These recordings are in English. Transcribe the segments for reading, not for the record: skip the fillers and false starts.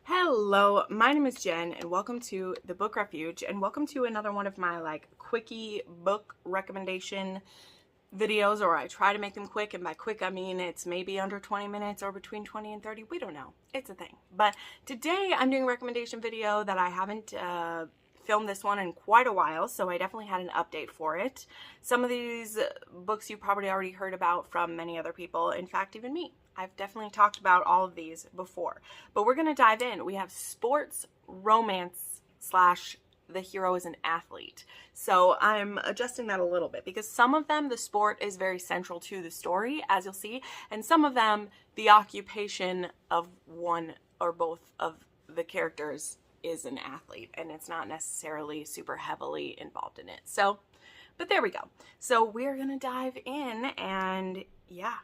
Hello, my name is Jen and welcome to the book Refuge and welcome to another one of my quickie book recommendation videos, or I try to make them quick, and by quick I mean it's maybe under 20 minutes or between 20 and 30. We don't know. It's a thing. But today I'm doing a recommendation video that I haven't filmed this one in quite a while, so I definitely had an update for it. Some of these books you probably already heard about from many other people, in fact even me. I've definitely talked about all of these before, but we're going to dive in. We have sports romance slash the hero is an athlete. So I'm adjusting that a little bit because some of them, the sport is very central to the story, as you'll see, and some of them, the occupation of one or both of the characters is an athlete, and it's not necessarily super heavily involved in it. So, but there we go. So we're going to dive in and yeah,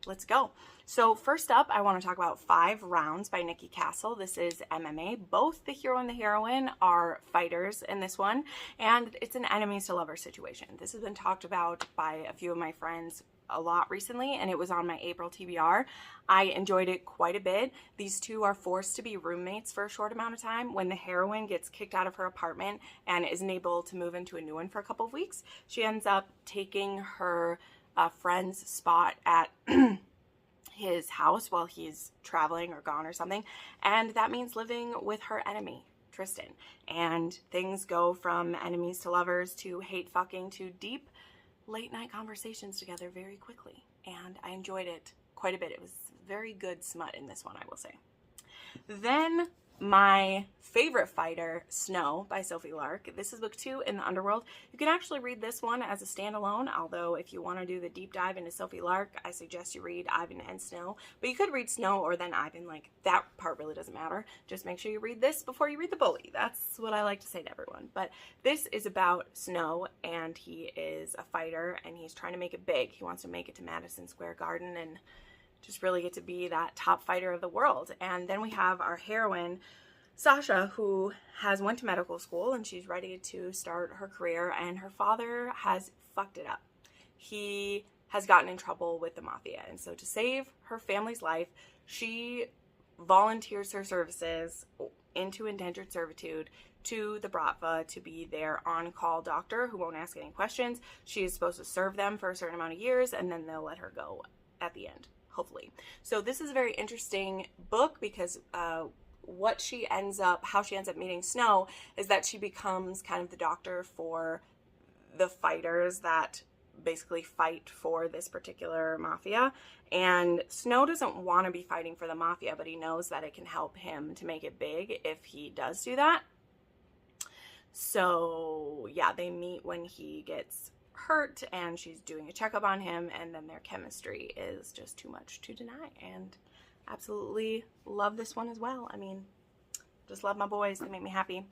let's go. So first up, I want to talk about 5 Rounds by Nikki Castle. This is MMA. Both the hero and the heroine are fighters in this one, and it's an enemies to lovers situation. This has been talked about by a few of my friends a lot recently, and it was on my April TBR. I enjoyed it quite a bit. These two are forced to be roommates for a short amount of time. When the heroine gets kicked out of her apartment and isn't able to move into a new one for a couple of weeks, she ends up taking her friend's spot at his house while he's traveling or gone or something, and that means living with her enemy, Tristan, and things go from enemies to lovers to hate fucking to deep late night conversations together very quickly, and I enjoyed it quite a bit. It was very good smut in this one, I will say. Then my favorite fighter, Snow by Sophie Lark. This is book 2 in the Underworld. You can actually read this one as a standalone, although if you want to do the deep dive into Sophie Lark, I suggest you read Ivan and Snow. But you could read Snow or then Ivan. That part really doesn't matter. Just make sure you read this before you read the bully. That's what I like to say to everyone. But this is about Snow, and he is a fighter, and he's trying to make it big. He wants to make it to Madison Square Garden and just really get to be that top fighter of the world. And then we have our heroine, Sasha, who has went to medical school and she's ready to start her career, and her father has fucked it up. He has gotten in trouble with the mafia, and so to save her family's life, she volunteers her services into indentured servitude to the Bratva to be their on-call doctor who won't ask any questions. She is supposed to serve them for a certain amount of years, and then they'll let her go at the end, hopefully. So this is a very interesting book because how she ends up meeting Snow is that she becomes kind of the doctor for the fighters that basically fight for this particular mafia. And Snow doesn't want to be fighting for the mafia, but he knows that it can help him to make it big if he does do that. So yeah, they meet when he gets hurt and she's doing a checkup on him, and then their chemistry is just too much to deny, and absolutely love this one as well. I mean, just love my boys. They make me happy.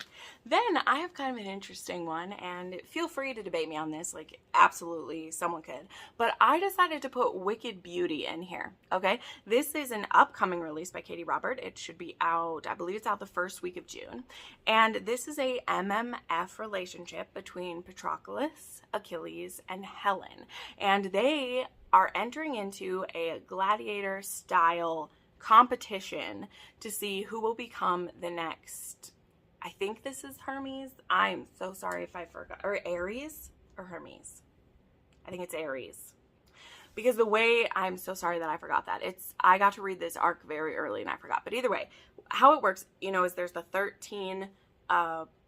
Then I have kind of an interesting one, and feel free to debate me on this, absolutely someone could, but I decided to put Wicked Beauty in here. Okay, this is an upcoming release by Katie Robert. It should be out, I believe it's out the first week of June, and this is a MMF relationship between Patroclus, Achilles, and Helen, and they are entering into a gladiator style competition to see who will become the next, I think this is Hermes. I'm so sorry if I forgot, or Ares or Hermes. I think it's Ares. Because the way, I'm so sorry that I forgot that. I got to read this arc very early and I forgot. But either way, how it works, is there's the 13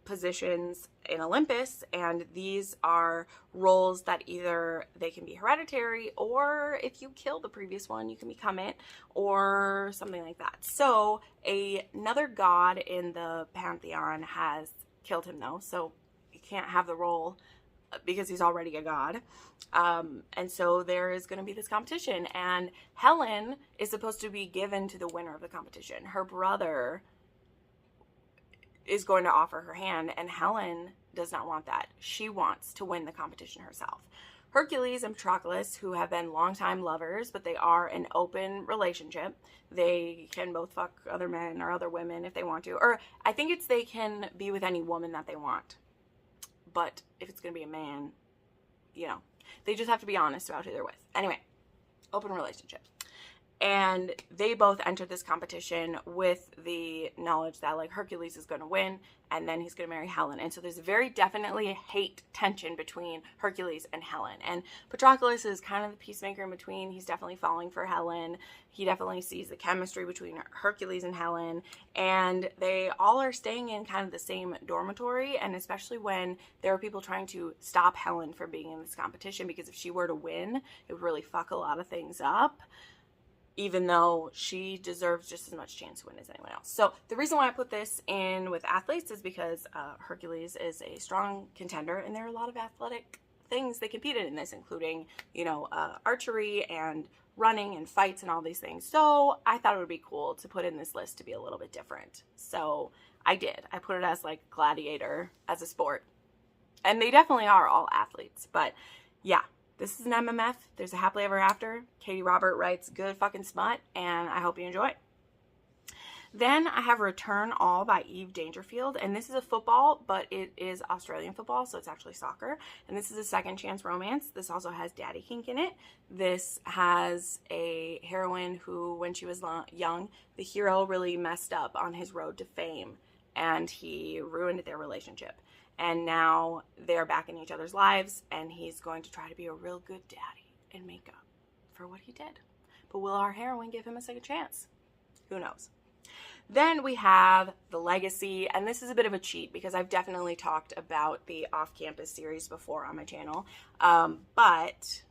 positions in Olympus, and these are roles that either they can be hereditary, or if you kill the previous one you can become it, or something like that. So another god in the pantheon has killed him though, so you can't have the role because he's already a god. And so there is going to be this competition, and Helen is supposed to be given to the winner of the competition. Her brother is going to offer her hand, and Helen does not want that. She wants to win the competition herself. Hercules and Patroclus, who have been longtime lovers, but they are an open relationship. They can both fuck other men or other women if they want to, or I think it's they can be with any woman that they want. But if it's going to be a man, they just have to be honest about who they're with. Anyway, open relationship. And they both entered this competition with the knowledge that like Hercules is going to win and then he's going to marry Helen. And so there's very definitely a hate tension between Hercules and Helen. And Patroclus is kind of the peacemaker in between. He's definitely falling for Helen. He definitely sees the chemistry between Hercules and Helen. And they all are staying in kind of the same dormitory. And especially when there are people trying to stop Helen from being in this competition, because if she were to win, it would really fuck a lot of things up, even though she deserves just as much chance to win as anyone else. So the reason why I put this in with athletes is because Hercules is a strong contender, and there are a lot of athletic things they competed in this, including, you know, archery and running and fights and all these things. So I thought it would be cool to put in this list to be a little bit different. So I did. I put it as like gladiator as a sport. And they definitely are all athletes. But yeah. This is an MMF. There's a happily ever after. Katie Robert writes good fucking smut, and I hope you enjoy. Then I have Return All by Eve Dangerfield, and this is a football, but it is Australian football, so it's actually soccer. And this is a second chance romance. This also has daddy kink in it. This has a heroine who, when she was young, the hero really messed up on his road to fame, and he ruined their relationship. And now they're back in each other's lives, and he's going to try to be a real good daddy and make up for what he did. But will our heroine give him a second chance? Who knows? Then we have The Legacy, and this is a bit of a cheat because I've definitely talked about the off-campus series before on my channel. But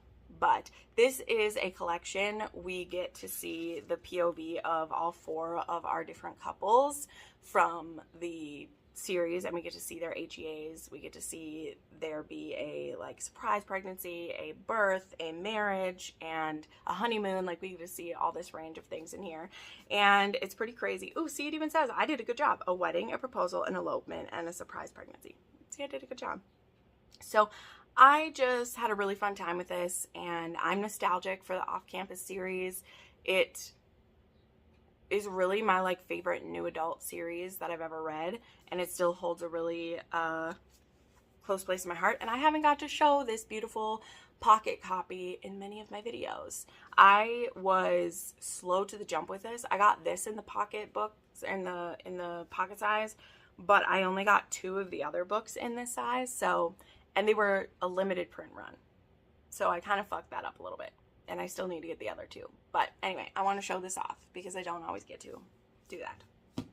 this is a collection. We get to see the POV of all 4 of our different couples from the series, and we get to see their HEAs. We get to see there be a like surprise pregnancy, a birth, a marriage, and a honeymoon. Like, we get to see all this range of things in here, and it's pretty crazy. Oh, see, it even says I did a good job. A wedding, a proposal, an elopement, and a surprise pregnancy. See, I did a good job. So I just had a really fun time with this, and I'm nostalgic for the off-campus series. It is really my like favorite new adult series that I've ever read, and it still holds a really close place in my heart. And I haven't got to show this beautiful pocket copy in many of my videos. I was slow to the jump with this. I got this in the pocket books in the pocket size, but I only got 2 of the other books in this size. So, and they were a limited print run, so I kind of fucked that up a little bit. And I still need to get the other 2. But anyway, I want to show this off because I don't always get to do that.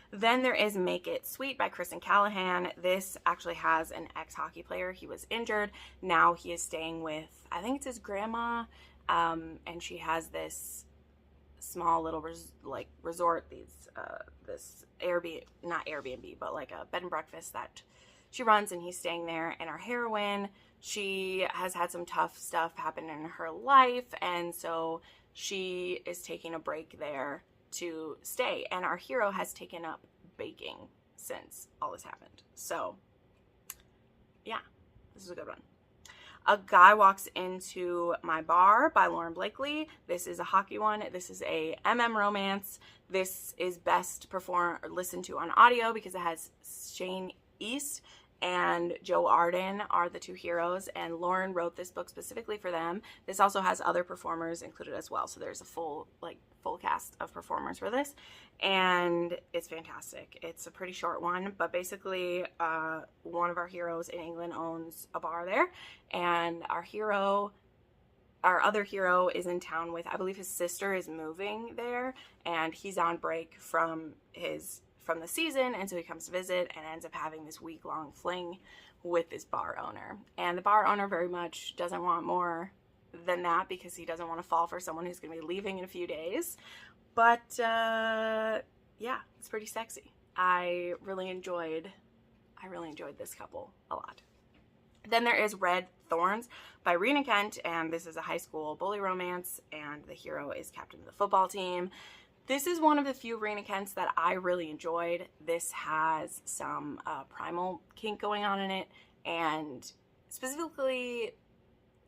Then there is Make It Sweet by Kristen Callahan. This actually has an ex-hockey player. He was injured. Now he is staying with, I think it's his grandma. And she has this small little resort, this Airbnb, not Airbnb, but like a bed and breakfast that she runs, and he's staying there. And our heroine, she has had some tough stuff happen in her life, and so she is taking a break there to stay. And our hero has taken up baking since all this happened. So, yeah, this is a good one. A Guy Walks Into My Bar by Lauren Blakely. This is a hockey one. This is a MM romance. This is best listened to on audio because it has Shane East and Joe Arden are the 2 heroes, and Lauren wrote this book specifically for them. This also has other performers included as well, so there's a full cast of performers for this, and it's fantastic. It's a pretty short one, but basically one of our heroes in England owns a bar there, and our other hero is in town with, I believe his sister is moving there, and he's on break from the season, and so he comes to visit and ends up having this week-long fling with this bar owner. And the bar owner very much doesn't want more than that because he doesn't want to fall for someone who's going to be leaving in a few days. But yeah, it's pretty sexy. I really enjoyed this couple a lot. Then there is Red Thorns by Rena Kent, and this is a high school bully romance, and the hero is captain of the football team. This is one of the few Rena Kents that I really enjoyed. This has some primal kink going on in it, and specifically,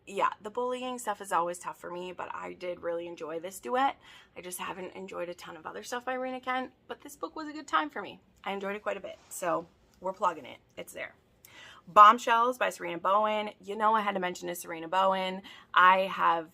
yeah, the bullying stuff is always tough for me, but I did really enjoy this duet. I just haven't enjoyed a ton of other stuff by Rena Kent, but this book was a good time for me. I enjoyed it quite a bit, so we're plugging it. It's there. Bombshells by Serena Bowen. You know I had to mention this Serena Bowen. I have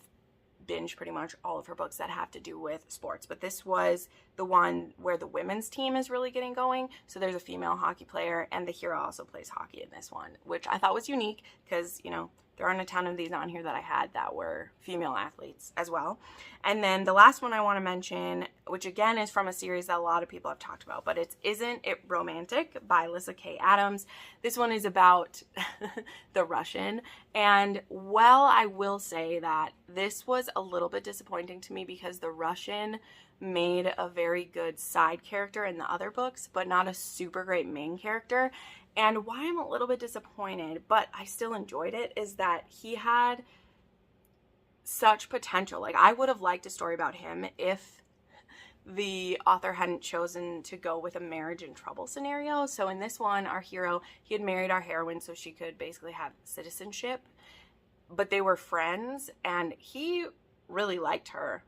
binge pretty much all of her books that have to do with sports, but this was the one where the women's team is really getting going. So there's a female hockey player, and the hero also plays hockey in this one, which I thought was unique because, you know, there aren't a ton of these on here that I had that were female athletes as well. And then the last one I want to mention, which again is from a series that a lot of people have talked about, but it's Isn't It Romantic by Alyssa K. Adams. This one is about the Russian. And well, I will say that this was a little bit disappointing to me because the Russian made a very good side character in the other books, but not a super great main character. And why I'm a little bit disappointed, but I still enjoyed it, is that he had such potential. Like, I would have liked a story about him if the author hadn't chosen to go with a marriage in trouble scenario. So in this one, our hero, he had married our heroine so she could basically have citizenship, but they were friends, and he really liked her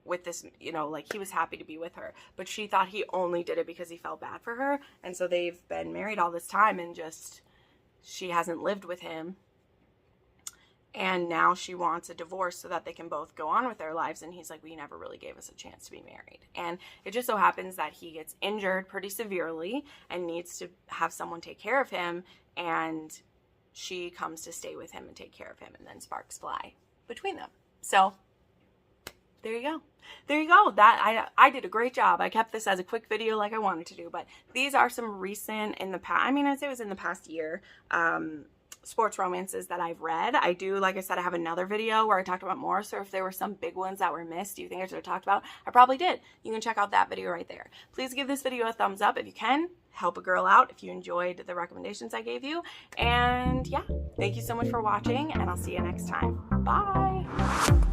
with this, you know, like he was happy to be with her, but she thought he only did it because he felt bad for her. And so they've been married all this time, and just, she hasn't lived with him, and now she wants a divorce so that they can both go on with their lives. And he's like, well, you never really gave us a chance to be married. And it just so happens that he gets injured pretty severely and needs to have someone take care of him, and she comes to stay with him and take care of him, and then sparks fly between them. So there you go. There you go. That I did a great job. I kept this as a quick video like I wanted to do, but these are some recent, in the past, I mean, I'd say it was in the past year, sports romances that I've read. I do, like I said, I have another video where I talked about more, so if there were some big ones that were missed, do you think I should have talked about? I probably did. You can check out that video right there. Please give this video a thumbs up if you can. Help a girl out if you enjoyed the recommendations I gave you. And yeah, thank you so much for watching, and I'll see you next time. Bye!